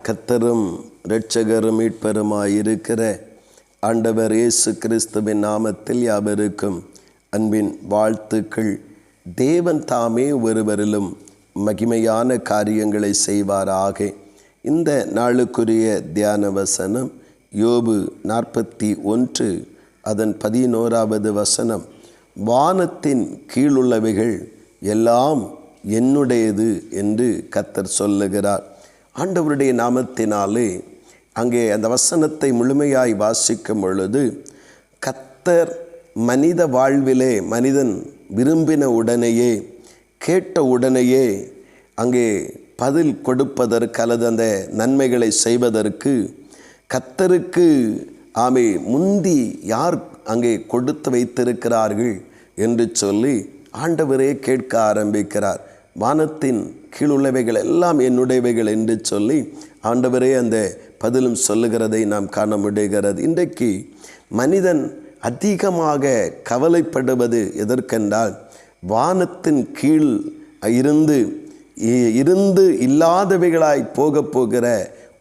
கர்த்தரும் இரட்சகரும் மீட்பருமாயிருக்கிற ஆண்டவர் இயேசு கிறிஸ்துவின் நாமத்தில் யாவருக்கும் அன்பின் வாழ்த்துக்கள். தேவன் தாமே ஒருவரிலும் மகிமையான காரியங்களை செய்வாராக. இந்த நாளுக்குரிய தியான வசனம் யோபு 41 அதன் 11வது வசனம். வானத்தின் கீழுள்ளவைகள் எல்லாம் என்னுடையது என்று கர்த்தர் சொல்லுகிறார். ஆண்டவருடைய நாமத்தினாலே அங்கே அந்த வசனத்தை முழுமையாய் வாசிக்கும் பொழுது, கர்த்தர் மனித வாழ்விலே மனிதன் விரும்பின உடனேயே கேட்ட உடனேயே அங்கே பதில் கொடுப்பதற்கு அல்லது அந்த நன்மைகளை செய்வதற்கு கர்த்தருக்கு முந்தி யார் அங்கே கொடுத்து வைத்திருக்கிறார்கள் என்று சொல்லி ஆண்டவரே கேட்க ஆரம்பிக்கிறார். வானத்தின் கீழுள்ளவைகள் எல்லாம் என்னுடையவைகள் என்று சொல்லி ஆண்டவரே அந்த பதிலும் சொல்லுகிறதை நாம் காண முடிகிறது. இன்றைக்கு மனிதன் அதிகமாக கவலைப்படுவது எதற்கென்றால், வானத்தின் கீழ் இருந்து இல்லாதவைகளாய் போகிற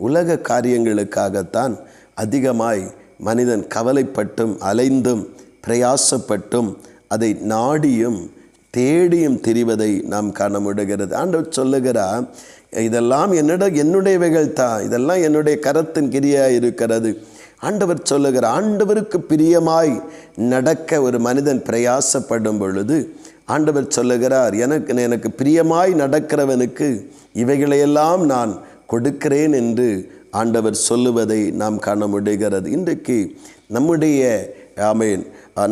உலக காரியங்களுக்காகத்தான் அதிகமாய் மனிதன் கவலைப்பட்டும் அலைந்தும் பிரயாசப்பட்டும் அதை நாடியும் தேடியும் திரிவதை நாம் காண முடிகிறது. ஆண்டவர் சொல்லுகிறார், இதெல்லாம் என்னுடையவைகள் தான், இதெல்லாம் என்னுடைய கரத்தின் கிரியாக இருக்கிறது. ஆண்டவர் சொல்லுகிறார், ஆண்டவருக்கு பிரியமாய் நடக்க ஒரு மனிதன் பிரயாசப்படும் பொழுது ஆண்டவர் சொல்லுகிறார், எனக்கு பிரியமாய் நடக்கிறவனுக்கு இவைகளையெல்லாம் நான் கொடுக்கிறேன் என்று ஆண்டவர் சொல்லுவதை நாம் காண முடிகிறது. இன்றைக்கு நம்முடைய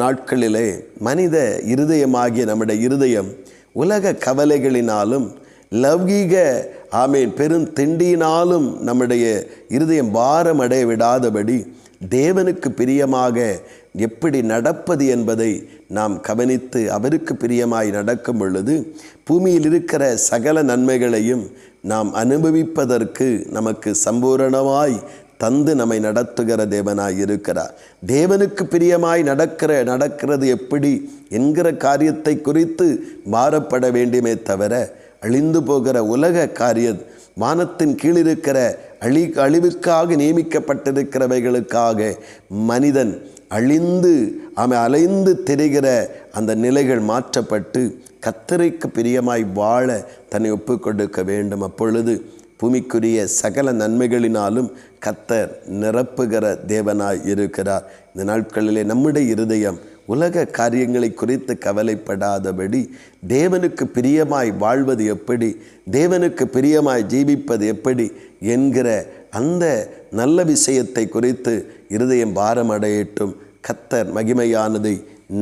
நாட்களிலே மனித இருதயமாகிய நம்முடைய இருதயம் உலக கவலைகளினாலும் லௌகீக பெரும் திண்டியினாலும் நம்முடைய இருதயம் பாரமடைய விடாதபடி தேவனுக்கு பிரியமாக எப்படி நடப்பது என்பதை நாம் கவனித்து அவருக்கு பிரியமாய் நடக்கும் பொழுது பூமியில் இருக்கிற சகல நன்மைகளையும் நாம் அனுபவிப்பதற்கு நமக்கு சம்பூரணமாய் தந்து நம்மை நடத்துகிற தேவனாய் இருக்கிறார். தேவனுக்கு பிரியமாய் நடக்கிறது எப்படி என்கிற காரியத்தை குறித்து மாறப்பட வேண்டுமே தவிர, அழிந்து போகிற உலக காரியம், வானத்தின் கீழிருக்கிற அழிவுக்காக நியமிக்கப்பட்டிருக்கிறவைகளுக்காக மனிதன் அலைந்து திரிகிற அந்த நிலைகள் மாற்றப்பட்டு கர்த்தருக்கு பிரியமாய் வாழ தன்னை ஒப்பு கொடுக்க வேண்டும். அப்பொழுது பூமிக்குரிய சகல நன்மைகளினாலும் கர்த்தர் நிரப்புகிற தேவனாய் இருக்கிறார். இந்த நாட்களிலே நம்முடைய இருதயம் உலக காரியங்களை குறித்து கவலைப்படாதபடி தேவனுக்கு பிரியமாய் வாழ்வது எப்படி, தேவனுக்கு பிரியமாய் ஜீவிப்பது எப்படி என்கிற அந்த நல்ல விஷயத்தை குறித்து இருதயம் பாரமடையட்டும். கர்த்தர் மகிமையானதை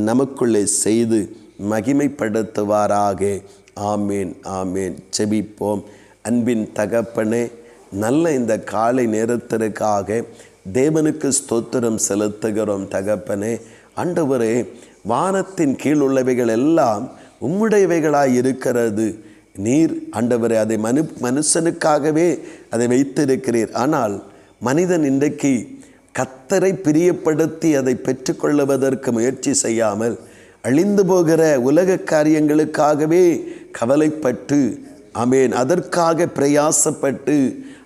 நமக்குள்ளே செய்து மகிமைப்படுத்துவாராக. ஆமேன், ஆமேன். செபிப்போம். அன்பின் தகப்பனே, நல்ல இந்த காலை நேரத்திற்காக தேவனுக்கு ஸ்தோத்திரம் செலுத்துகிறோம். தகப்பனே, ஆண்டவரே, வானத்தின் கீழ் உள்ளவைகள் எல்லாம் உம்முடையவைகளாய் இருக்கிறது. நீர் ஆண்டவரே அதை மனுஷனுக்காகவே அதை வைத்திருக்கிறீர். ஆனால் மனிதன் இன்றைக்கு கர்த்தரை பிரியப்படுத்தி அதை பெற்றுக்கொள்ளுவதற்கு முயற்சி செய்யாமல் அழிந்து போகிற உலக காரியங்களுக்காகவே கவலைப்பட்டு அதற்காக பிரயாசப்பட்டு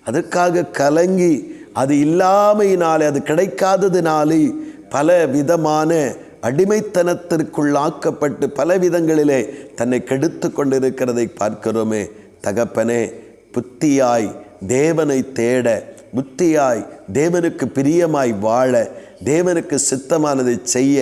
அதற்காக கலங்கி அது இல்லாமையினாலே, அது கிடைக்காததினாலே பல விதமான அடிமைத்தனத்திற்குள்ளாக்கப்பட்டு பல விதங்களிலே தன்னை கெடுத்து கொண்டிருக்கிறதை பார்க்கிறோமே. தகப்பனே, புத்தியாய் தேவனை தேட, புத்தியாய் தேவனுக்கு பிரியமாய் வாழ, தேவனுக்கு சித்தமானதை செய்ய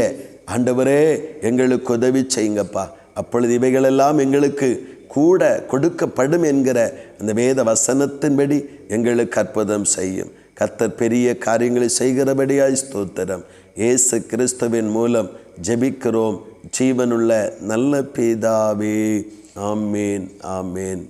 ஆண்டவரே எங்களுக்கு உதவி செய்யுங்கப்பா. அப்பொழுது இவைகளெல்லாம் எங்களுக்கு கூட கொடுக்கப்படும் என்கிற அந்த வேத வசனத்தின்படி எங்களுக்கு அற்புதம் செய்யும். கர்த்தர் பெரிய காரியங்களை செய்கிறபடியாய் ஸ்தோத்திரம். இயேசு கிறிஸ்துவின் மூலம் ஜெபிக்கிறோம் ஜீவனுள்ள நல்ல பிதாவே. ஆமேன், ஆமேன்.